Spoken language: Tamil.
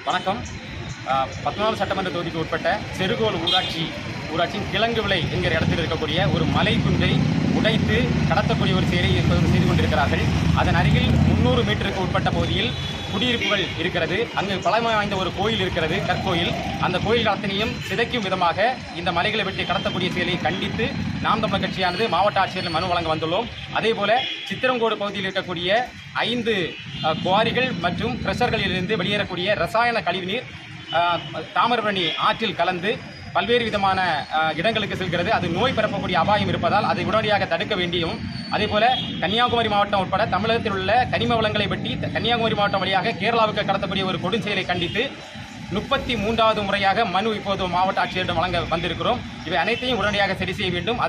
வணக்கம். 19 சட்டமன்ற தொகுதிக்கு உட்பட்ட செருகோல் ஊராட்சியின் கிழங்கு விளை என்கிற இடத்தில் இருக்கக்கூடிய ஒரு மலை குன்றை உடைத்து கடத்தக்கூடிய ஒரு செயலை செய்து கொண்டிருக்கிறார்கள். அதன் அருகில் 300 மீட்டருக்கு உட்பட்ட பகுதியில் குடியிருப்புகள் இருக்கிறது. அங்கு பழமை வாய்ந்த ஒரு கோயில் இருக்கிறது, கற்கோயில். அந்த கோயில் அத்தனையும் சிதைக்கும் விதமாக இந்த மலைகளை வெட்டி கடத்தக்கூடிய செயலை கண்டித்து நாம் தமிழர் கட்சியானது மாவட்ட ஆட்சியரில் மனு வழங்க வந்துள்ளோம். அதேபோல சித்திரங்கோடு பகுதியில் இருக்கக்கூடிய 5 குவாரிகள் மற்றும் கிரஷர்களிலிருந்து வெளியேறக்கூடிய ரசாயன கழிவுநீர் தாமிரபரணி ஆற்றில் கலந்து பல்வேறு விதமான இடங்களுக்கு செல்கிறது. அது நோய் பரப்பக்கூடிய அபாயம் இருப்பதால் அதை உடனடியாக தடுக்க வேண்டியும், அதேபோல கன்னியாகுமரி மாவட்டம் உட்பட தமிழகத்தில் உள்ள கனிம வளங்களை வெட்டி கன்னியாகுமரி மாவட்டம் வழியாக கேரளாவுக்கு கடத்தக்கூடிய ஒரு கொடுஞ்செயலை கண்டித்து 33வது முறையாக மனு இப்போது மாவட்ட ஆட்சியரிடம் வழங்க வந்திருக்கிறோம். இவை அனைத்தையும் உடனடியாக சரி செய்ய வேண்டும்.